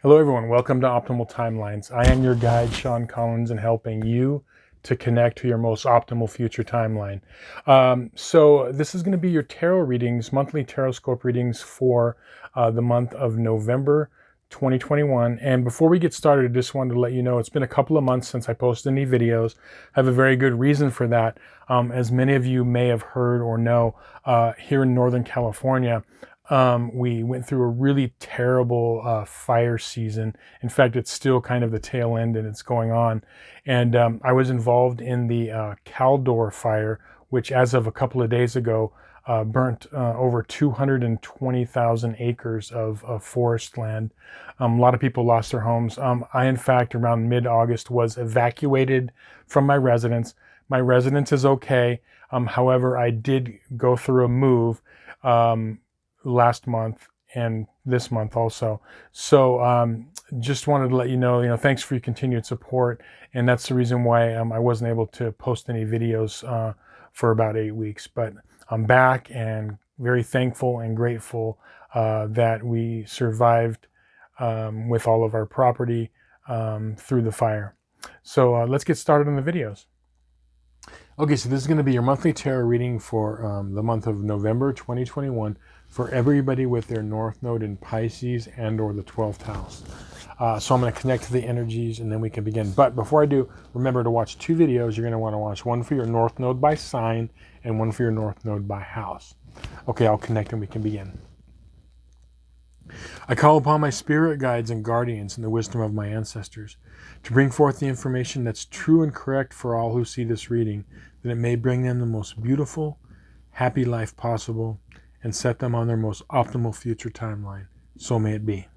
Hello everyone, welcome to Optimal Timelines. I am your guide, Sean Collins, and helping you to connect to your most optimal future timeline. So this is going to be your tarot readings, monthly Tarotscope readings for the month of November 2021. And before we get started, I just wanted to let you know it's been a couple of months since I posted any videos. I have a very good reason for that. As many of you may have heard or know, here in Northern California, we went through a really terrible fire season. In fact, it's still kind of the tail end and it's going on. And I was involved in the Caldor fire, which as of a couple of days ago, burnt over 220,000 acres of forest land. A lot of people lost their homes. I, in fact, around mid-August was evacuated from my residence. My residence is okay. However, I did go through a move last month and this month also. So just wanted to let you know, thanks for your continued support. And that's the reason why I wasn't able to post any videos for about 8 weeks. But I'm back and very thankful and grateful that we survived with all of our property through the fire. So let's get started on the videos. Okay, so this is going to be your monthly tarot reading for the month of November 2021 for everybody with their North Node in Pisces and or the 12th house. So I'm going to connect to the energies and then we can begin. But before I do, remember to watch two videos. You're going to want to watch one for your North Node by sign and one for your North Node by house. Okay, I'll connect and we can begin. I call upon my spirit guides and guardians and the wisdom of my ancestors to bring forth the information that's true and correct for all who see this reading, that it may bring them the most beautiful, happy life possible and set them on their most optimal future timeline. So may it be.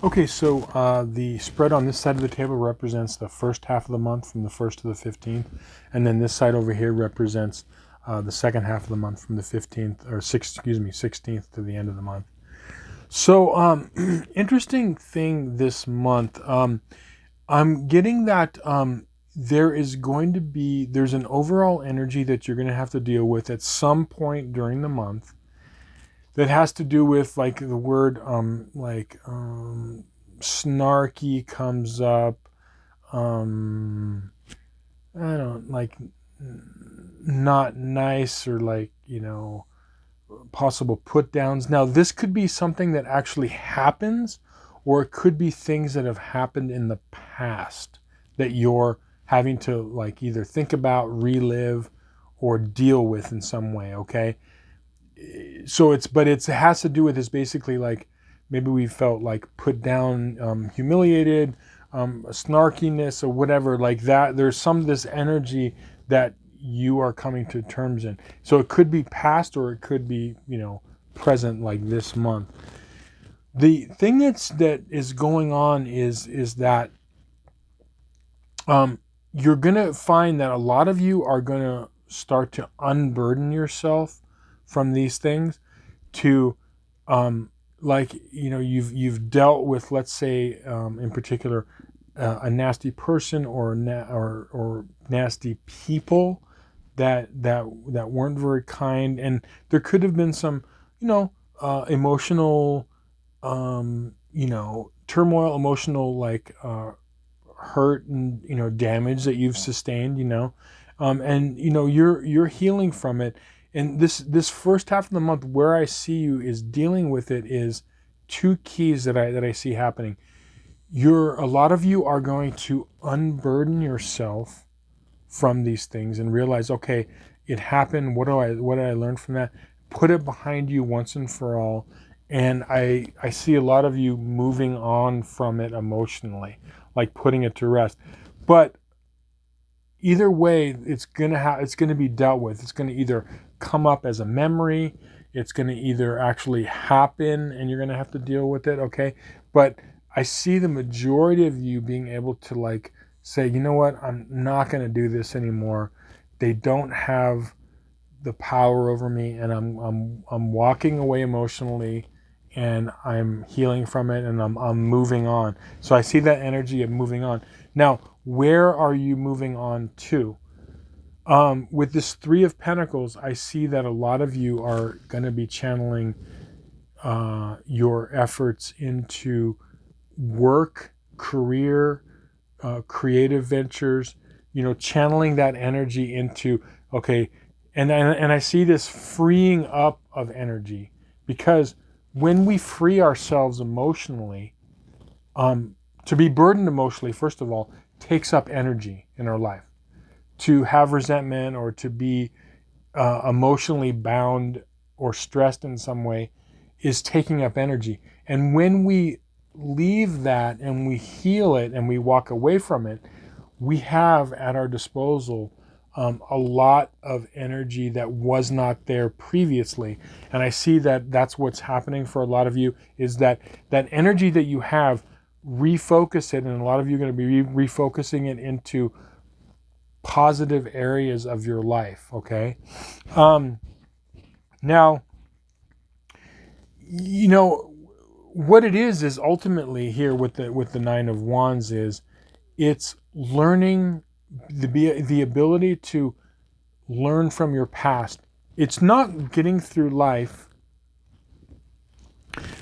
Okay, so the spread on this side of the table represents the first half of the month from the 1st to the 15th. And then this side over here represents the second half of the month from the 15th, or 16th to the end of the month. So interesting thing this month. I'm getting that there's an overall energy that you're going to have to deal with at some point during the month. That has to do with like the word snarky comes up. I don't like not nice or possible put downs. Now this could be something that actually happens, or it could be things that have happened in the past that you're having to either think about, relive, or deal with in some way. Okay. So it has to do with this basically maybe we felt put down, humiliated, snarkiness or whatever like that. There's some of this energy that you are coming to terms in. So it could be past or it could be, present like this month. The thing that is going on is that you're going to find that a lot of you are going to start to unburden yourself from these things. to like, you know, you've dealt with, let's say, in particular, a nasty person or or nasty people that weren't very kind, and there could have been some, you know, emotional, you know, turmoil, emotional, like, hurt and, you know, damage that you've sustained, you know, and, you know, you're healing from it. And this first half of the month, where I see you is dealing with it, is two keys that I see happening. A lot of you are going to unburden yourself from these things and realize, okay, it happened. What did I learn from that? Put it behind you once and for all. And I see a lot of you moving on from it emotionally, like putting it to rest. But either way, it's gonna be dealt with. It's gonna either come up as a memory, it's gonna either actually happen, and you're gonna have to deal with it. Okay, but I see the majority of you being able to, like, say, you know what, I'm not gonna do this anymore. They don't have the power over me, and I'm walking away emotionally, and I'm healing from it, and I'm moving on. So I see that energy of moving on. Now, where are you moving on to? With this Three of Pentacles, I see that a lot of you are going to be channeling your efforts into work, career, creative ventures, you know, channeling that energy into, okay, and I see this freeing up of energy, because when we free ourselves emotionally, to be burdened emotionally, first of all, takes up energy in our life. To have resentment or to be emotionally bound or stressed in some way is taking up energy. And when we leave that and we heal it and we walk away from it, we have at our disposal a lot of energy that was not there previously. And I see that that's what's happening for a lot of you, is that that energy that you have, refocus it. And a lot of you are going to be refocusing it into positive areas of your life. Okay. Now, you know, what it is ultimately here with the Nine of Wands is, it's learning the ability to learn from your past. It's not getting through life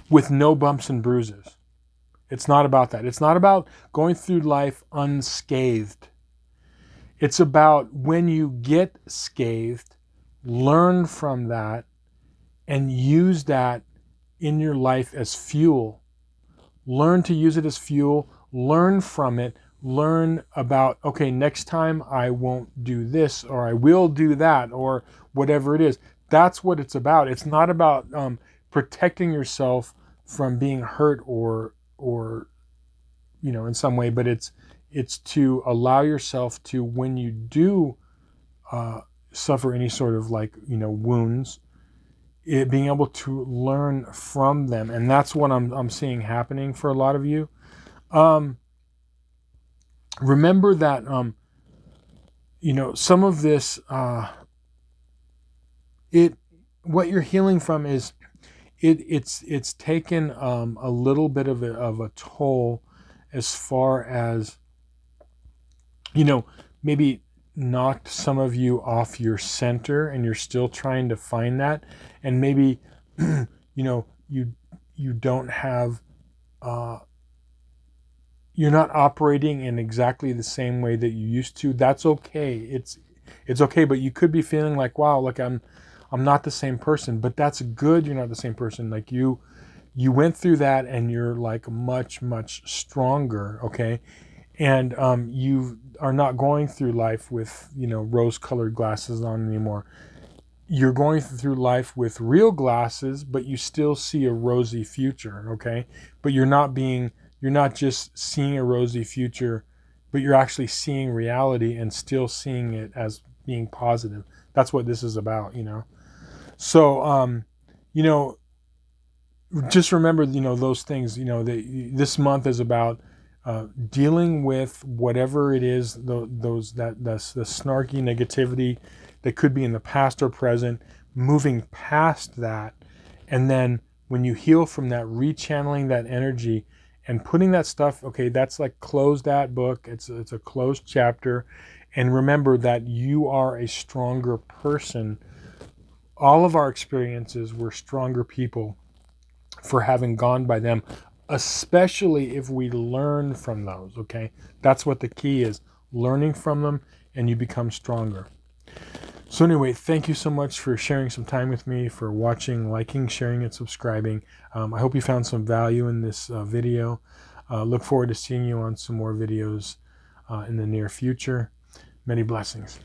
with no bumps and bruises. It's not about that. It's not about going through life unscathed. It's about, when you get scathed, learn from that and use that in your life as fuel. Learn to use it as fuel, learn from it, learn about, okay, next time I won't do this, or I will do that, or whatever it is. That's what it's about. It's not about protecting yourself from being hurt or you know, in some way, but it's to allow yourself to, when you do suffer any sort of, like, you know, wounds, being able to learn from them. And that's what I'm seeing happening for a lot of you. Remember that, you know, some of this, what you're healing from is, it's taken a little bit of a toll, as far as, you know, maybe knocked some of you off your center, and you're still trying to find that. And maybe, you know, you don't have, you're not operating in exactly the same way that you used to. That's okay. It's okay, but you could be feeling like, wow, look, I'm not the same person. But that's good. You're not the same person. Like, you went through that, and you're, like, much stronger. Okay. And you are not going through life with, you know, rose-colored glasses on anymore. You're going through life with real glasses, but you still see a rosy future. Okay. But you're not just seeing a rosy future, but you're actually seeing reality and still seeing it as being positive. That's what this is about, you know. So, you know, just remember, you know, those things. You know, this month is about dealing with whatever it is, that's the snarky negativity that could be in the past or present, moving past that, And then when you heal from that, rechanneling that energy and putting that stuff, okay, that's like close that book. It's a closed chapter. And remember that you are a stronger person. All of our experiences, we're stronger people for having gone by them, especially if we learn from those, okay? That's what the key is, learning from them, and you become stronger. So anyway, thank you so much for sharing some time with me, for watching, liking, sharing, and subscribing. I hope you found some value in this video. Look forward to seeing you on some more videos in the near future. Many blessings.